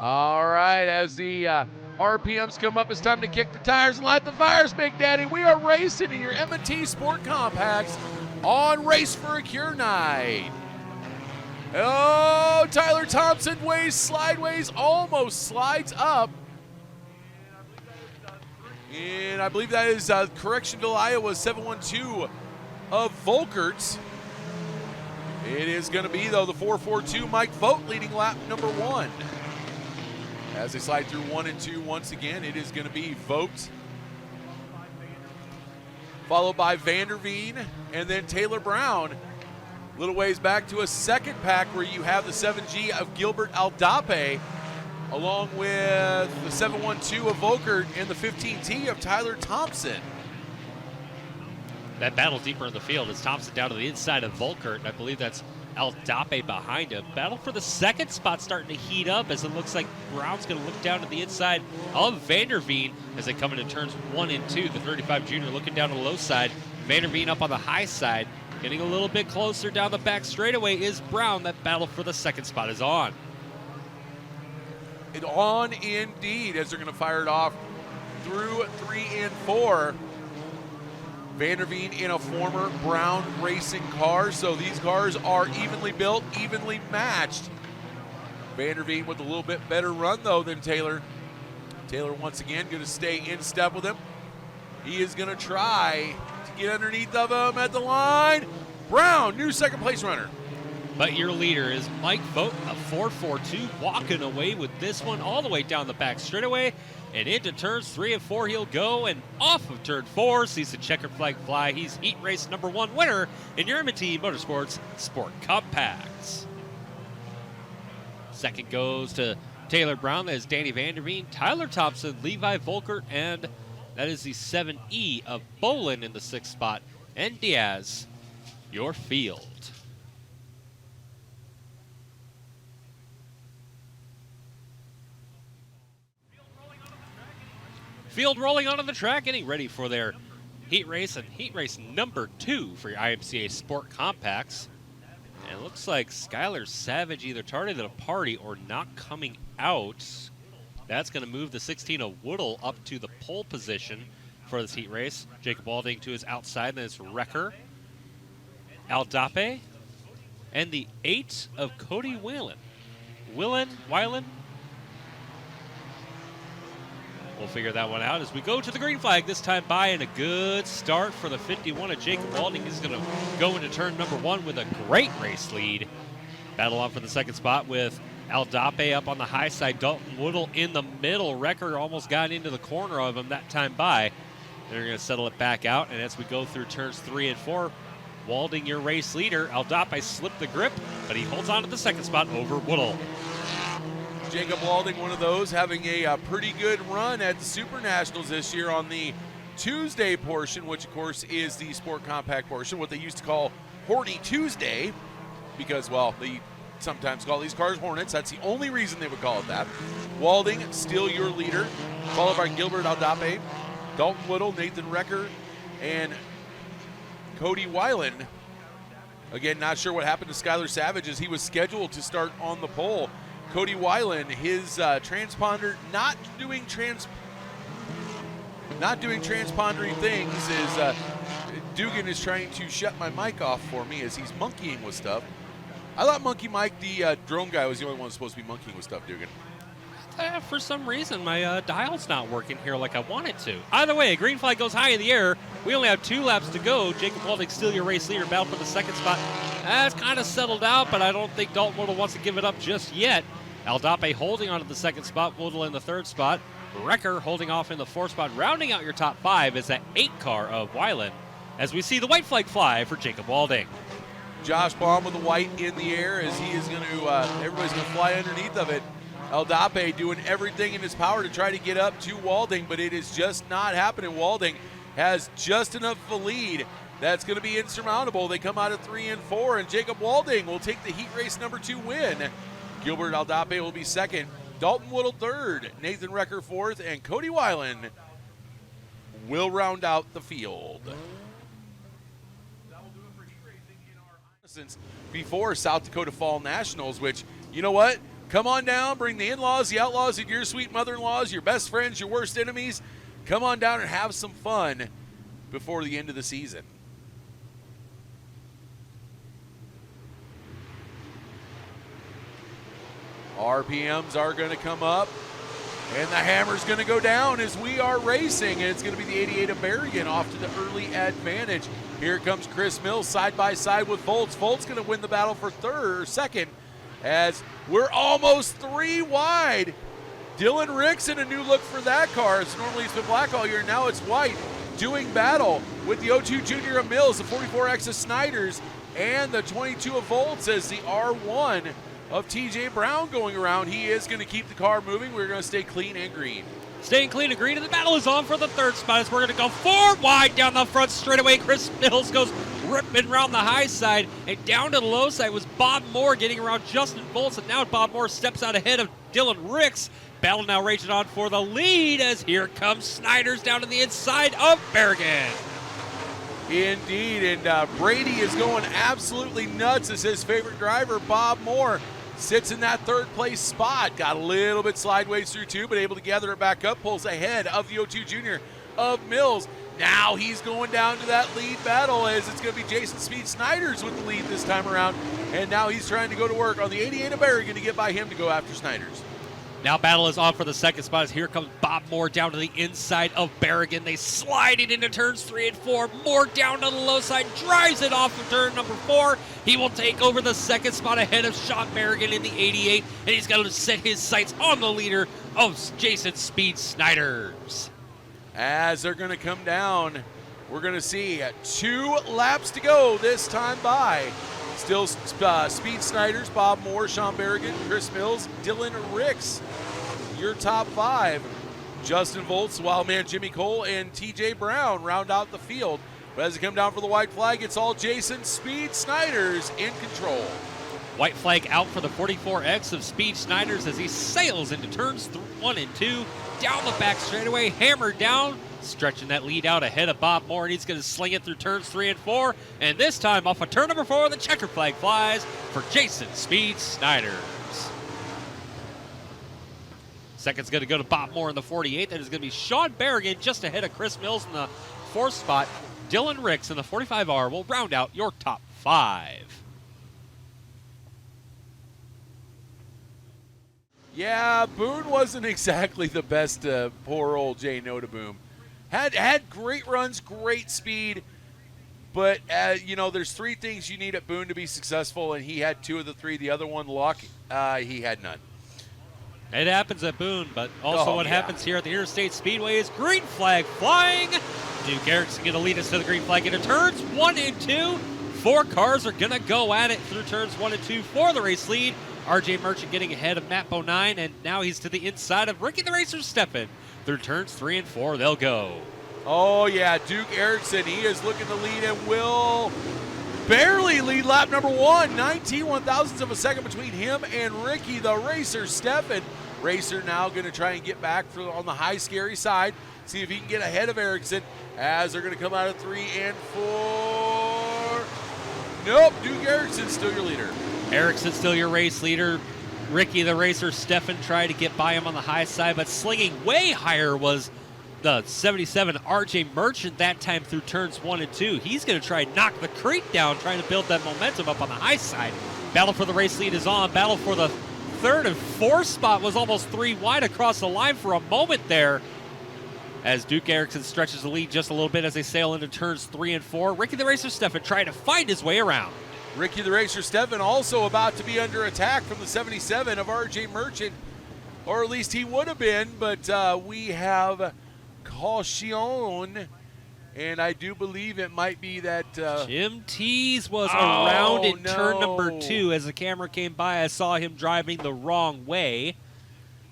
All right, as the RPMs come up, it's time to kick the tires and light the fires, Big Daddy. We are racing in your M&T Sport Compacts on Race for a Cure night. Oh, Tyler Thompson slideways, almost slides up. And I believe that is Correctionville, Iowa, 712 of Volkert. It is going to be, though, the 442 Mike Vogt leading lap number 1. As they slide through 1 and 2 once again, it is going to be Vogt, followed by Vanderveen, and then Taylor Brown. A little ways back to a second pack where you have the 7G of Gilbert Aldape, along with the 712 of Volkert and the 15T of Tyler Thompson. That battle deeper in the field is Thompson down to the inside of Volkert, and I believe that's Aldape behind him. Battle for the second spot starting to heat up as it looks like Brown's going to look down to the inside of Vanderveen as they come into turns 1 and 2. The 35 junior looking down the low side. Vanderveen up on the high side. Getting a little bit closer down the back straightaway is Brown. That battle for the second spot is on. It on indeed, as they're going to fire it off through 3 and 4. Vanderveen in a former Brown racing car, so these cars are evenly built, evenly matched. Vanderveen with a little bit better run, though, than Taylor. Taylor, once again, going to stay in step with him. He is going to try to get underneath of him at the line. Brown, new second place runner. But your leader is Mike Vogt, a 442, walking away with this one all the way down the back straightaway. And into turns 3 and 4 he'll go, and off of turn 4 sees the checkered flag fly. He's heat race number 1 winner in your IMCA Motorsports Sport Compacts. Second goes to Taylor Brown. That is Danny Vanderveen, Tyler Thompson, Levi Volkert, and that is the 7E of Bolin in the 6th spot. And Diaz, your field. Field rolling onto the track, getting ready for their heat race and heat race number 2 for your IMCA Sport Compacts. And it looks like Skylar Savage either tardy at a party or not coming out. That's going to move the 16 of Woodle up to the pole position for this heat race. Jacob Walding to his outside, and it's Wrecker, Aldape, and the 8 of Cody Whelan. Weiland? We'll figure that one out as we go to the green flag this time by, and a good start for the 51 of Jacob Walding. He's going to go into turn number 1 with a great race lead. Battle on for the second spot with Aldape up on the high side. Dalton Woodle in the middle. Wrecker almost got into the corner of him that time by. They're going to settle it back out, and as we go through turns 3 and 4, Walding, your race leader. Aldape slipped the grip, but he holds on to the second spot over Woodle. Jacob Walding, one of those, having a pretty good run at the Super Nationals this year on the Tuesday portion, which of course is the Sport Compact portion, what they used to call Horny Tuesday, because, well, they sometimes call these cars Hornets. That's the only reason they would call it that. Walding, still your leader, followed by Gilbert Aldape, Dalton Woodle, Nathan Wrecker, and Cody Weiland. Again, not sure what happened to Skylar Savage as he was scheduled to start on the pole. Cody Weiland, his transponder not doing transpondering things. Is Dugan is trying to shut my mic off for me as he's monkeying with stuff. I thought Monkey Mike, the drone guy, was the only one supposed to be monkeying with stuff, Dugan. For some reason, my dial's not working here like I want it to. Either way, a green flag goes high in the air. We only have 2 laps to go. Jacob Walding, still your race leader, battle for the second spot. That's kind of settled out, but I don't think Dalton Woodle wants to give it up just yet. Aldape holding on to the second spot, Woodle in the 3rd spot. Wrecker holding off in the 4th spot. Rounding out your top 5 is that 8 car of Weiland as we see the white flag fly for Jacob Walding. Josh Baum with the white in the air as he is going to, everybody's going to fly underneath of it. Aldape doing everything in his power to try to get up to Walding, but it is just not happening. Walding has just enough of a lead that's going to be insurmountable. They come out of 3 and 4, and Jacob Walding will take the heat race number 2 win. Gilbert Aldape will be 2nd. Dalton Woodle 3rd. Nathan Wrecker 4th. And Cody Weiland will round out the field. Before South Dakota Fall Nationals, which, you know what? Come on down, bring the in-laws, the outlaws, and your sweet mother-in-laws, your best friends, your worst enemies. Come on down and have some fun before the end of the season. RPMs are going to come up, and the hammer's going to go down as we are racing, and it's going to be the 88 of Berrigan off to the early advantage. Here comes Chris Mills side by side with Volts. Volts going to win the battle for second, as we're almost 3 wide. Dylan Ricks in a new look for that car. It's normally it's been black all year, now it's white. Doing battle with the 02 Junior of Mills, the 44X of Snyder's, and the 22 of Volts as the R1 of TJ Brown going around. He is going to keep the car moving. We're going to stay clean and green. Staying clean and green, and the battle is on for the 3rd spot as we're going to go 4 wide down the front straightaway. Chris Mills goes ripping around the high side, and down to the low side was Bob Moore getting around Justin Bolts, and now Bob Moore steps out ahead of Dylan Ricks. Battle now raging on for the lead as here comes Snyder's down to the inside of Berrigan. Indeed, and Brady is going absolutely nuts as his favorite driver, Bob Moore, sits in that 3rd place spot. Got a little bit sideways through 2, but able to gather it back up, pulls ahead of the 02 Junior of Mills. Now he's going down to that lead battle as it's going to be Jason Speed Snyder's with the lead this time around, and now he's trying to go to work on the 88 of Berrigan to get by him to go after Snyder's. Now battle is on for the 2nd spot as here comes Bob Moore down to the inside of Berrigan. They slide it into turns 3 and 4. Moore down to the low side, drives it off of turn number 4. He will take over the 2nd spot ahead of Sean Berrigan in the 88, and he's got to set his sights on the leader of Jason Speed Snyder's. As they're going to come down, we're going to see 2 laps to go this time by. Still Speed Snyder's, Bob Moore, Sean Berrigan, Chris Mills, Dylan Ricks. Your top 5. Justin Volts, Wildman Jimmy Cole, and TJ Brown round out the field. But as they come down for the white flag, it's all Jason Speed Snyder's in control. White flag out for the 44X of Speed Snyder's as he sails into turns 1 and 2. Down the back straightaway, hammered down, stretching that lead out ahead of Bob Moore, and he's going to sling it through turns 3 and 4. And this time, off of turn number 4, the checker flag flies for Jason Speed Snyder's. Second's going to go to Bob Moore in the 48. That is going to be Sean Berrigan just ahead of Chris Mills in the 4th spot. Dylan Ricks in the 45R will round out your top 5. Yeah, Boone wasn't exactly the best, poor old Jay Notaboom. Had great runs, great speed, but, there's 3 things you need at Boone to be successful, and he had 2 of the 3. The other one, luck, he had none. It happens at Boone, but also what happens here at the Interstate Speedway is green flag flying. Duke Erickson going to lead us to the green flag into turns 1 and 2. 4 cars are going to go at it through turns 1 and 2 for the race lead. RJ Merchant getting ahead of Matt Bonine, and now he's to the inside of Ricky the Racer Steffen. Through turns 3 and 4, they'll go. Oh, yeah, Duke Erickson, he is looking to lead and will barely lead lap number 1. 19 one-thousandths of a second between him and Ricky the Racer Steffen. Racer now going to try and get back on the high, scary side, see if he can get ahead of Erickson as they're going to come out of 3 and 4. Nope, Duke Erickson still your leader. Erickson still your race leader. Ricky the Racer Steffen tried to get by him on the high side, but slinging way higher was the 77 RJ Merchant that time through turns 1 and 2. He's going to try and knock the crate down, trying to build that momentum up on the high side. Battle for the race lead is on. Battle for the 3rd and 4th spot was almost 3 wide across the line for a moment there, as Duke Erickson stretches the lead just a little bit as they sail into turns 3 and 4. Ricky the Racer Steffen trying to find his way around. Ricky the Racer Steffen also about to be under attack from the 77 of RJ Merchant, or at least he would have been, but we have caution, and I do believe it might be that Jim Tees was around in turn number 2. As the camera came by, I saw him driving the wrong way.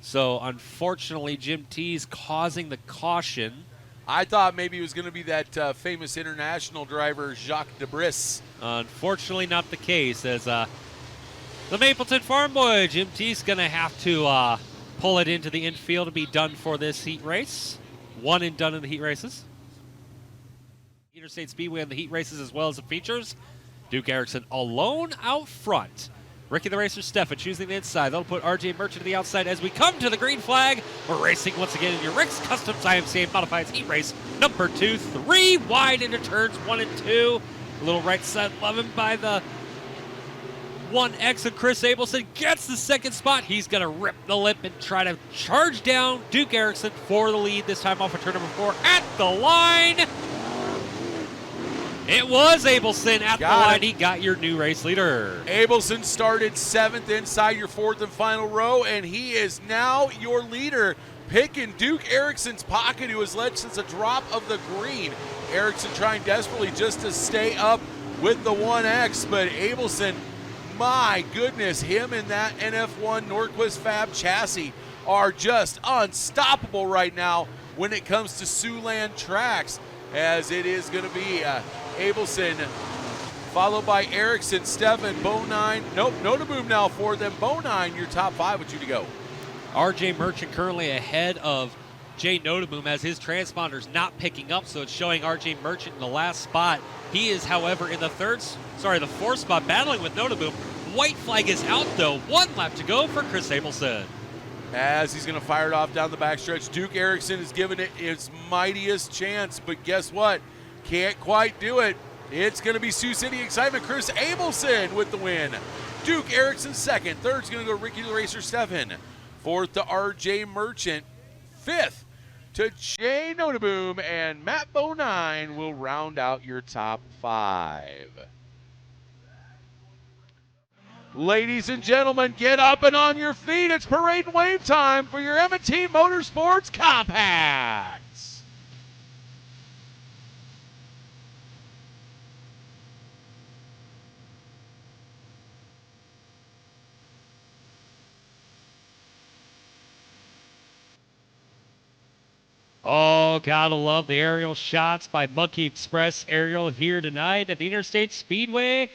So unfortunately, Jim Tees causing the caution. I thought maybe it was going to be that famous international driver, Jacques Debris. Unfortunately, not the case, as the Mapleton farm boy, Jim Tees, going to have to pull it into the infield to be done for this heat race. 1 and done in the heat races. Interstate Speedway in the heat races as well as the features. Duke Erickson alone out front. Ricky the Racer Stefan choosing the inside. That'll put RJ Merchant to the outside as we come to the green flag. We're racing once again in your Rick's Customs IMCA Modifieds Heat Race number 2. 3 wide into turns 1 and 2. A little right side loving by the 1X of Chris Abelson. Gets the second spot. He's going to rip the lip and try to charge down Duke Erickson for the lead. This time off of turn number 4 at the line. It was Abelson at the line. He got your new race leader. Abelson started 7th inside your 4th and final row, and he is now your leader, picking Duke Erickson's pocket, who has led since a drop of the green. Erickson trying desperately just to stay up with the 1X, but Abelson, my goodness, him and that NF1 Norquist Fab chassis are just unstoppable right now when it comes to Siouxland tracks, as it is going to be Abelson, followed by Erickson, Stefan, Bonine. Nope, Notaboom now for them. Bonine, your top 5 with you to go. RJ Merchant currently ahead of Jay Notaboom as his transponder's not picking up, so it's showing RJ Merchant in the last spot. He is, however, in the 4th spot, battling with Notaboom. White flag is out, though. 1 lap to go for Chris Abelson. As he's going to fire it off down the backstretch, Duke Erickson is giving it his mightiest chance, but guess what? Can't quite do it. It's going to be Sioux City excitement. Chris Abelson with the win. Duke Erickson 2nd. 3rd's going to go Ricky the Racer Stefan. 4th to RJ Merchant. 5th to Jay Notaboom, and Matt Bonine will round out your top 5. Ladies and gentlemen, get up and on your feet. It's parade and wave time for your IMCA Motorsports Compacts. Oh, gotta love the aerial shots by Monkey Express Aerial here tonight at the Interstate Speedway.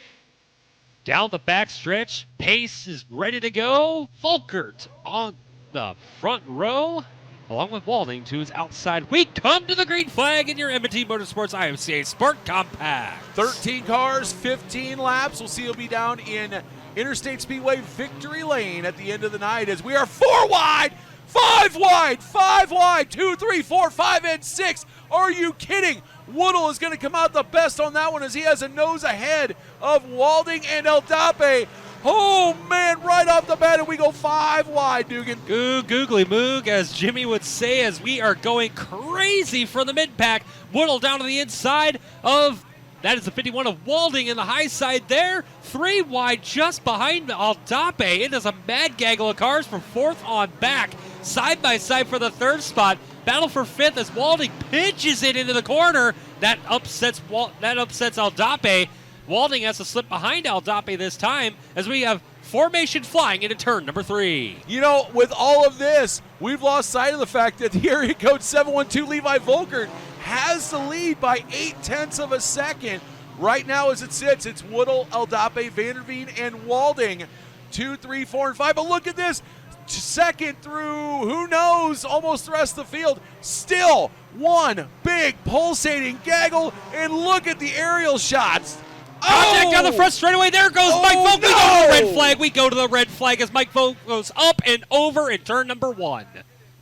Down the backstretch, pace is ready to go. Volkert on the front row, along with Walding to his outside. We come to the green flag in your IMCA Motorsports IMCA Sport Compact. 13 cars, 15 laps. We'll see you'll be down in Interstate Speedway Victory Lane at the end of the night, as we are 4 wide, 5 wide, 5 wide, 2, 3, 4, 5, and 6. Are you kidding? Woodle is going to come out the best on that one, as he has a nose ahead of Walding and Eldape. Oh, man, right off the bat, and we go 5 wide, Dugan. Googly moog, as Jimmy would say, as we are going crazy for the mid-pack. Woodle down to the inside of, that is the 51 of Walding in the high side there. 3 wide just behind Eldape. It is a mad gaggle of cars from 4th on back. Side by side for the 3rd spot. Battle for 5th as Walding pitches it into the corner. That upsets Eldape. Walding has to slip behind Eldape this time, as we have formation flying into turn number 3. You know, with all of this, we've lost sight of the fact that the area code 712 Levi Volkert has the lead by 0.8 of a second. Right now, as it sits, it's Woodle, Eldape, Vanderveen, and Walding. 2, 3, 4, and 5. But look at this. 2nd through, who knows, almost the rest of the field. Still one big pulsating gaggle, and look at the aerial shots. Contact down the front straightaway. There goes Mike Vogt. We go to the red flag. We go to the red flag as Mike Vogt goes up and over in turn number 1.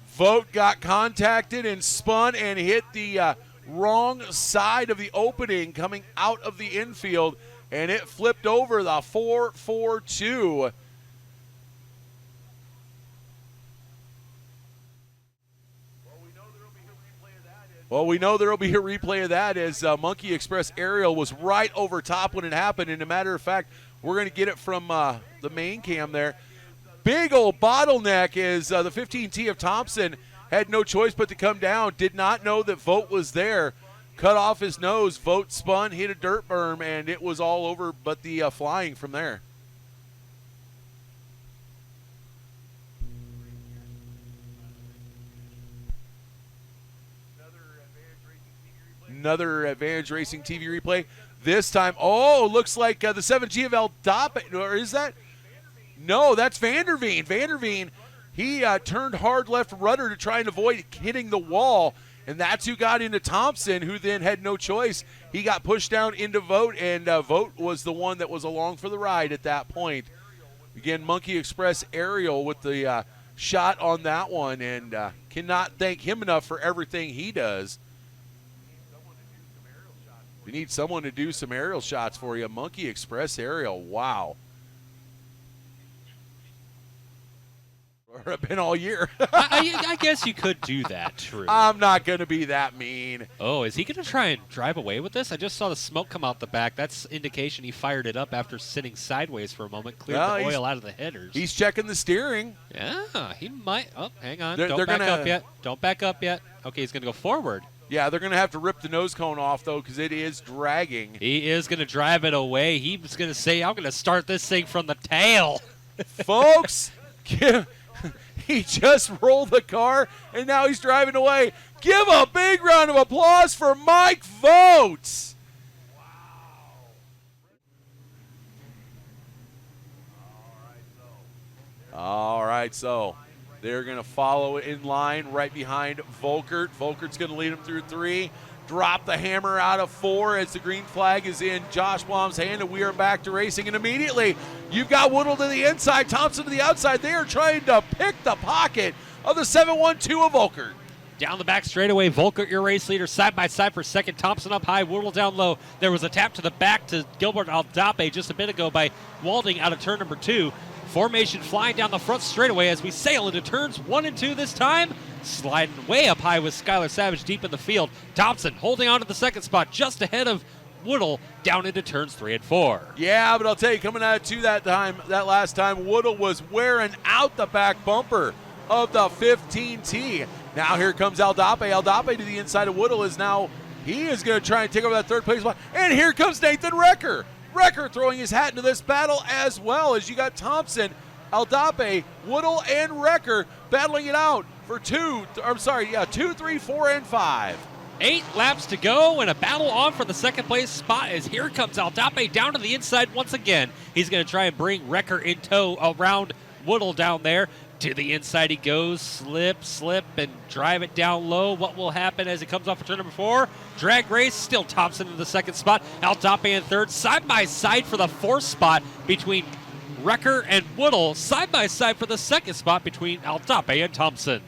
Vogt got contacted and spun and hit the wrong side of the opening coming out of the infield, and it flipped over the 4-4-2. Well, we know there will be a replay of that, as Monkey Express Aerial was right over top when it happened. And a matter of fact, we're going to get it from the main cam there. Big old bottleneck is the 15T of Thompson had no choice but to come down. Did not know that Vogt was there. Cut off his nose. Vogt spun, hit a dirt berm, and it was all over but the flying from there. Another Advantage Racing TV replay. This time, looks like the 7G of Eldape, or is that? No, that's Vanderveen. Vanderveen, he turned hard left rudder to try and avoid hitting the wall, and that's who got into Thompson, who then had no choice. He got pushed down into Vogt, and Vogt was the one that was along for the ride at that point. Again, Monkey Express Ariel with the shot on that one, and cannot thank him enough for everything he does. We need someone to do some aerial shots for you. Monkey Express Ariel, wow. I've been all year. I guess you could do that, true. I'm not going to be that mean. Oh, is he going to try and drive away with this? I just saw the smoke come out the back. That's indication he fired it up after sitting sideways for a moment, cleared the oil out of the headers. He's checking the steering. Yeah, he might. Oh, hang on. They're Don't back gonna, up yet. Don't back up yet. Okay, he's going to go forward. Yeah, they're going to have to rip the nose cone off, though, because it is dragging. He is going to drive it away. He's going to say, I'm going to start this thing from the tail. Folks, he just rolled the car, and now he's driving away. Give a big round of applause for Mike Votes. All right, so they're going to follow in line right behind Volkert. Volkert's going to lead him through 3. Drop the hammer out of 4 as the green flag is in Josh Blom's hand, and we are back to racing. And immediately, you've got Woodle to the inside, Thompson to the outside. They are trying to pick the pocket of the 7-1-2 of Volkert. Down the back straightaway, Volkert, your race leader, side by side for second. Thompson up high, Woodle down low. There was a tap to the back to Gilbert Aldape just a bit ago by Walding out of turn number 2. Formation flying down the front straightaway as we sail into turns 1 and 2 this time. Sliding way up high with Skylar Savage deep in the field. Thompson holding on to the second spot just ahead of Woodle down into turns 3 and 4. Yeah, but I'll tell you, coming out of 2 that last time, Woodle was wearing out the back bumper of the 15T. Now here comes Aldape. Aldape to the inside of Woodle he is going to try and take over that third place spot. And here comes Nathan Recker. Recker throwing his hat into this battle as well, as you got Thompson, Aldape, Woodle, and Recker battling it out for 2, 3, 4, and 5. 8 laps to go and a battle on for the second place spot as here comes Aldape down to the inside once again. He's going to try and bring Recker in tow around Woodle down there. To the inside he goes, slip, and drive it down low. What will happen as it comes off of turn number 4? Drag race, still Thompson in the second spot. Aldape in third, side by side for the 4th spot between Recker and Woodle. Side by side for the second spot between Aldape and Thompson.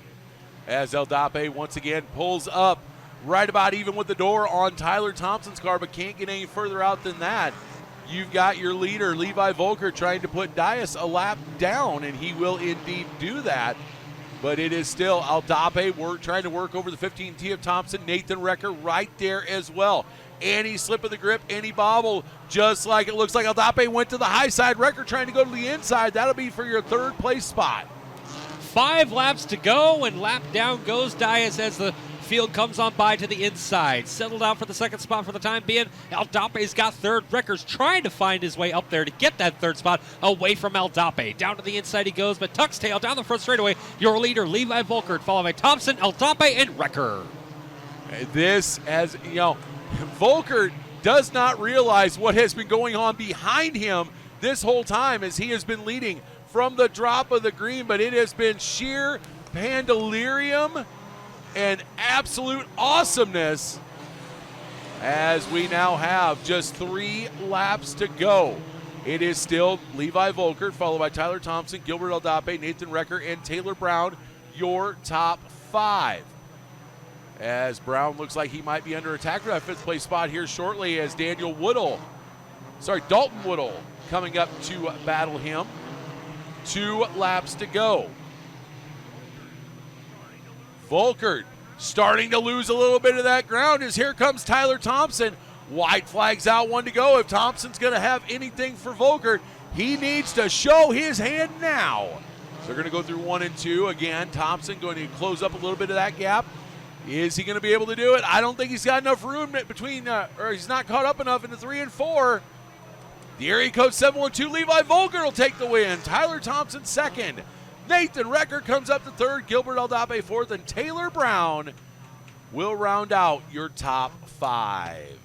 As Aldape once again pulls up right about even with the door on Tyler Thompson's car, but can't get any further out than that. You've got your leader, Levi Volker, trying to put Dias a lap down, and he will indeed do that. But it is still Aldape trying to work over the 15T of Thompson. Nathan Recker right there as well. Any slip of the grip, any bobble, just like it looks like Aldape went to the high side. Recker trying to go to the inside. That'll be for your 3rd place spot. 5 laps to go, and lap down goes Dias as the field comes on by to the inside. Settled out for the second spot for the time being. Aldape's got 3rd. Recker's trying to find his way up there to get that 3rd spot away from Aldape. Down to the inside he goes, but tucks tail down the front straightaway. Your leader, Levi Volkert, followed by Thompson, Aldape, and Recker. This, as you know, Volkert does not realize what has been going on behind him this whole time as he has been leading from the drop of the green, but it has been sheer pandemonium and absolute awesomeness as we now have just 3 laps to go. It is still Levi Volkert, followed by Tyler Thompson, Gilbert Aldape, Nathan Recker, and Taylor Brown, your top 5. As Brown looks like he might be under attack for that 5th place spot here shortly as Dalton Woodle coming up to battle him. 2 laps to go. Volkert starting to lose a little bit of that ground as here comes Tyler Thompson. White flags out, 1 to go. If Thompson's going to have anything for Volkert, he needs to show his hand now. So they're going to go through 1 and 2. Again, Thompson going to close up a little bit of that gap. Is he going to be able to do it? I don't think he's got enough room between, or he's not caught up enough into 3 and 4. The area code 712, Levi Volkert will take the win. Tyler Thompson 2nd. Nathan Recker comes up to 3rd. Gilbert Aldape 4th. And Taylor Brown will round out your top 5.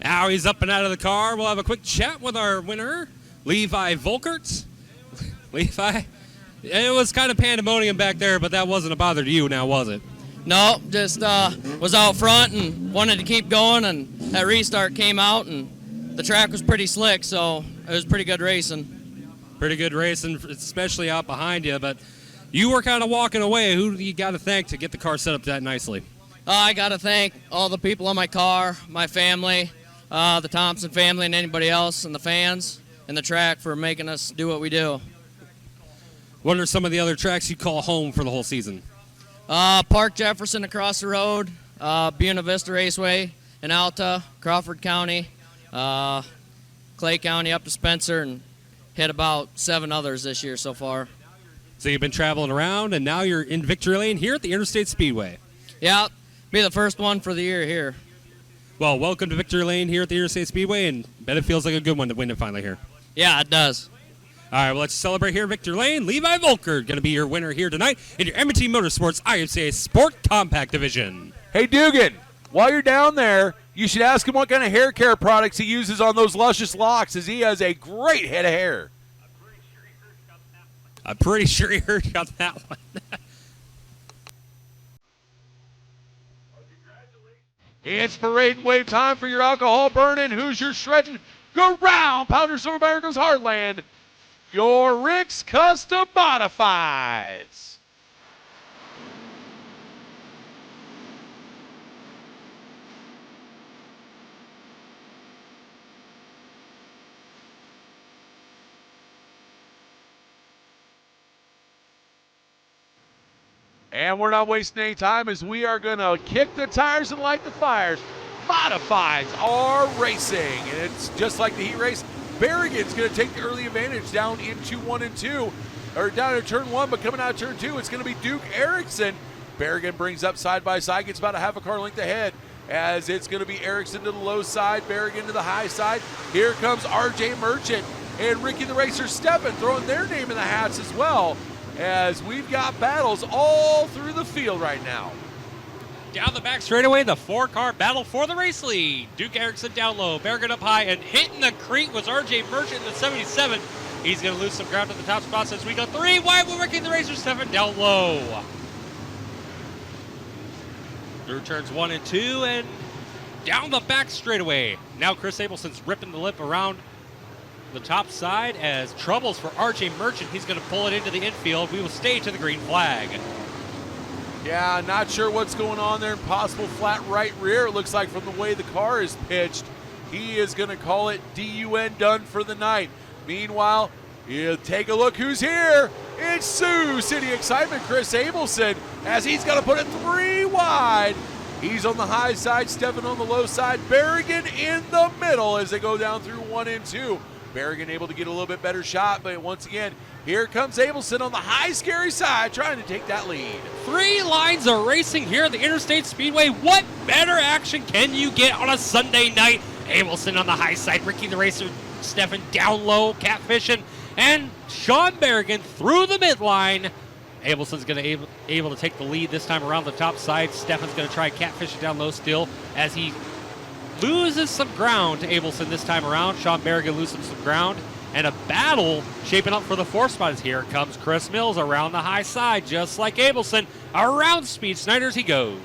Now he's up and out of the car. We'll have a quick chat with our winner, Levi Volkert. Levi, it was kind of pandemonium back there, but that wasn't a bother to you now, was it? No, just was out front and wanted to keep going, and that restart came out, and the track was pretty slick, so it was pretty good racing. Pretty good racing, especially out behind you, but you were kind of walking away. Who do you got to thank to get the car set up that nicely? I got to thank all the people in my car, my family, the Thompson family, and anybody else, and the fans and the track for making us do what we do. What are some of the other tracks you call home for the whole season? Park Jefferson across the road, Buena Vista Raceway in Alta, Crawford County, Clay County up to Spencer, and hit about 7 others this year so far. So you've been traveling around, and now you're in Victory Lane here at the Interstate Speedway. Yeah, be the first one for the year here. Well, welcome to Victory Lane here at the Interstate Speedway, and bet it feels like a good one to win it finally here. Yeah, it does. All right, well, let's celebrate here at Victory Lane. Levi Volker going to be your winner here tonight in your IMCA Motorsports IMCA Sport Compact Division. Hey, Dugan, while you're down there, you should ask him what kind of hair care products he uses on those luscious locks, as he has a great head of hair. I'm pretty sure he heard about that one. It's parade and wave time for your alcohol burning, Hoosier shredding, go round, Pounders of America's Heartland, your Rick's Custom Modifieds. And we're not wasting any time, as we are going to kick the tires and light the fires. Modifieds are racing, and it's just like the heat race. Berrigan's going to take the early advantage down into 1 and 2, or down to turn 1, but coming out of turn 2, it's going to be Duke Erickson. Berrigan brings up side by side, gets about a half a car length ahead, as it's going to be Erickson to the low side, Berrigan to the high side. Here comes RJ Merchant and Ricky the Racer Steppen throwing their name in the hats as well, as we've got battles all through the field right now. Down the back straightaway, the 4-car battle for the race lead. Duke Erickson down low, Berrigan up high, and hitting the creek was RJ Merchant in the 77. He's going to lose some ground at the top spots as we go 3 wide with Ricky the Racer 7 down low. Through turns 1 and 2, and down the back straightaway. Now Chris Abelson's ripping the lip around the top side as troubles for RJ Merchant. He's going to pull it into the infield. We will stay to the green flag. Yeah, not sure what's going on there. Possible flat right rear, it looks like, from the way the car is pitched. He is going to call it DUN, done for the night. Meanwhile, you take a look who's here. It's Sioux City Excitement, Chris Abelson, as he's going to put it 3 wide. He's on the high side, Steffen on the low side. Berrigan in the middle as they go down through 1 and 2. Berrigan able to get a little bit better shot, but once again, here comes Abelson on the high, scary side, trying to take that lead. 3 lines of racing here at the Interstate Speedway. What better action can you get on a Sunday night? Abelson on the high side, Ricky the Racer, Steffen down low, catfishing, and Sean Berrigan through the midline. Abelson's going to able to take the lead this time around the top side. Steffen's going to try catfishing down low still as he loses some ground to Abelson this time around. Sean Berrigan loses some ground. And a battle shaping up for the 4th spot as here comes Chris Mills around the high side, just like Abelson. Around Speed Snyder's he goes.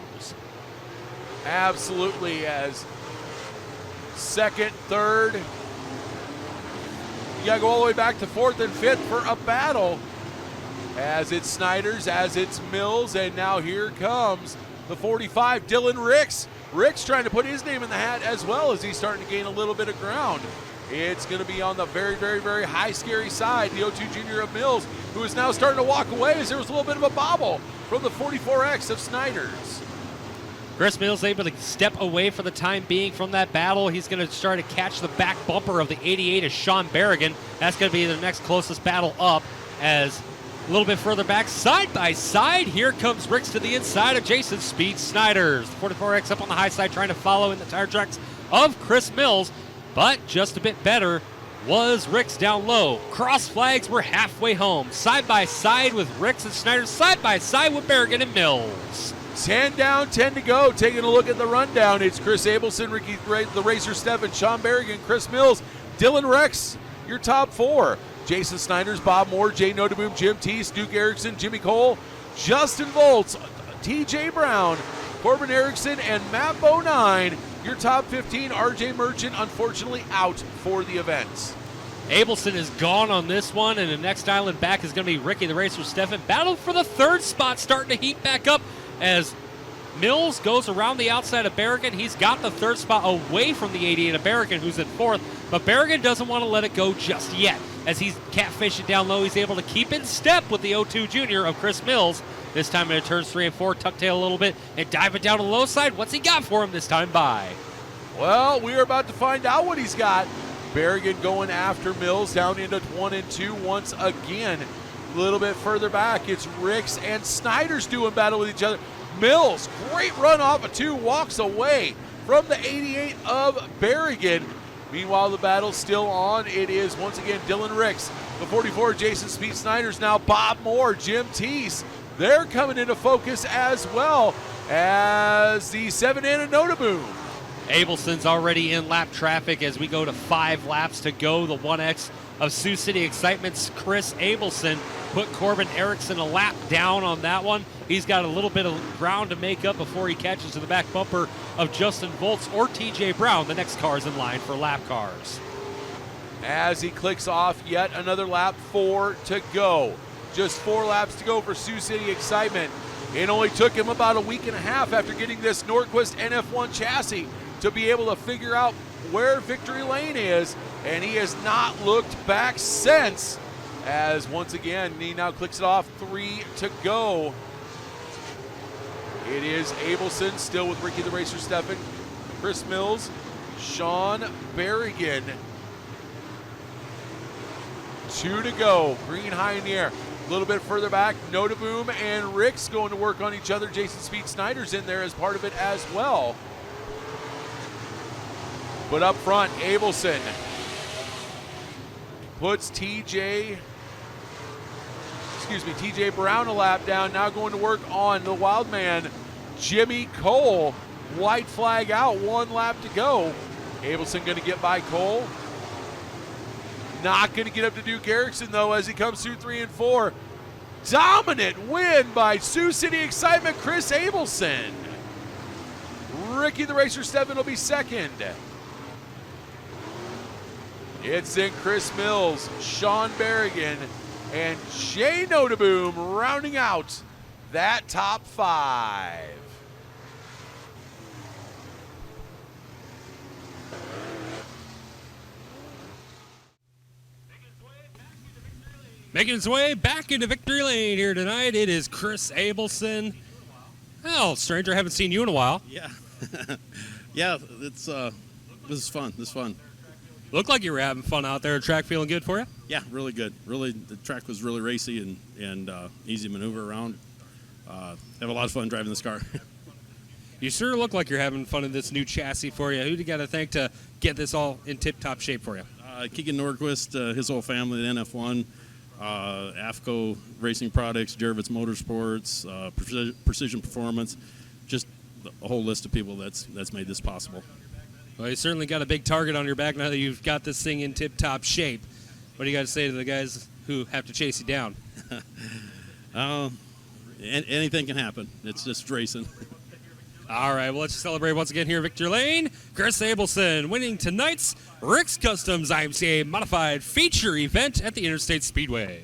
Absolutely, as second, third, you got to go all the way back to 4th and 5th for a battle. As it's Snyder's, as it's Mills, and now here comes the 45, Dylan Ricks. Ricks trying to put his name in the hat as well, as he's starting to gain a little bit of ground. It's going to be on the very, very, very high, scary side, the 02 junior of Mills, who is now starting to walk away as there was a little bit of a bobble from the 44X of Snyder's. Chris Mills able to step away for the time being from that battle. He's going to try to catch the back bumper of the 88 of Sean Berrigan. That's going to be the next closest battle up, as a little bit further back, side by side, here comes Ricks to the inside of Jason Speed Snyder's. The 44X up on the high side trying to follow in the tire tracks of Chris Mills, but just a bit better was Ricks down low. Cross flags were halfway home. Side by side with Ricks and Snyder, side by side with Berrigan and Mills. 10 down, 10 to go. Taking a look at the rundown, it's Chris Abelson, Ricky the Racer Steffen, Sean Berrigan, Chris Mills, Dylan Rex, your top 4. Jason Snyder's, Bob Moore, Jay Notaboom, Jim Teese, Duke Erickson, Jimmy Cole, Justin Volts, TJ Brown, Corbin Erickson, and Matt Bonine. Your top 15, RJ Merchant, unfortunately out for the event. Abelson is gone on this one, and the next island back is going to be Ricky the Racer Steffen. Battle for the third spot starting to heat back up as Mills goes around the outside of Berrigan. He's got the third spot away from the 88 of Berrigan, who's in fourth, but Berrigan doesn't want to let it go just yet. As he's catfishing down low, he's able to keep in step with the 02 junior of Chris Mills. This time in turns 3 and 4, tuck tail a little bit and dive it down to the low side. What's he got for him this time by? Well, we are about to find out what he's got. Berrigan going after Mills down into 1 and 2 once again. A little bit further back, it's Ricks and Snyder's doing battle with each other. Mills, great run off of 2, walks away from the 88 of Berrigan. Meanwhile, the battle's still on. It is once again Dylan Ricks, the 44, Jason Speed Snyder's now Bob Moore, Jim Teese. They're coming into focus as well as the 7 and Notaboom. Abelson's already in lap traffic as we go to 5 laps to go. The 1X of Sioux City Excitement's Chris Abelson put Corbin Erickson a lap down on that one. He's got a little bit of ground to make up before he catches to the back bumper of Justin Volts or TJ Brown. The next car's in line for lap cars. As he clicks off yet another lap, 4 to go. Just 4 laps to go for Sioux City Excitement. It only took him about a week and a half after getting this Norquist NF1 chassis to be able to figure out where victory lane is, and he has not looked back since, as once again he now clicks it off, 3 to go. It is Abelson still with Ricky the Racer Steffen, Chris Mills, Sean Berrigan. 2 to go, green high in the air. A little bit further back, Notaboom and Ricks going to work on each other. Jason Speed Snyder's in there as part of it as well. But up front, Abelson puts TJ Brown a lap down. Now going to work on the wild man, Jimmy Cole. White flag out, 1 lap to go. Abelson going to get by Cole. Not going to get up to Duke Erickson, though, as he comes through 3 and 4. Dominant win by Sioux City Excitement, Chris Abelson. Ricky the Racer Steffen will be second. It's in Chris Mills, Sean Berrigan, and Jay Notaboom rounding out that top 5. Making its way back into victory lane here tonight, it is Chris Abelson. Well, stranger, I haven't seen you in a while. Yeah. Yeah, this is fun. This is fun. Looked like you were having fun out there. Track feeling good for you? Yeah, really good. Really, the track was really racy and easy to maneuver around. Have a lot of fun driving this car. You sure look like you're having fun in this new chassis for you. Who do you got to thank to get this all in tip-top shape for you? Keegan Nordquist, his whole family, the NF1, AFCO Racing Products, Jervitz Motorsports, Precision Performance, just a whole list of people that's made this possible. Well, you certainly got a big target on your back now that you've got this thing in tip-top shape. What do you got to say to the guys who have to chase you down? Anything can happen. It's just racing. All right, well, let's celebrate once again here at Victory Lane. Chris Abelson winning tonight's Rick's Customs IMCA Modified Feature event at the Interstate Speedway.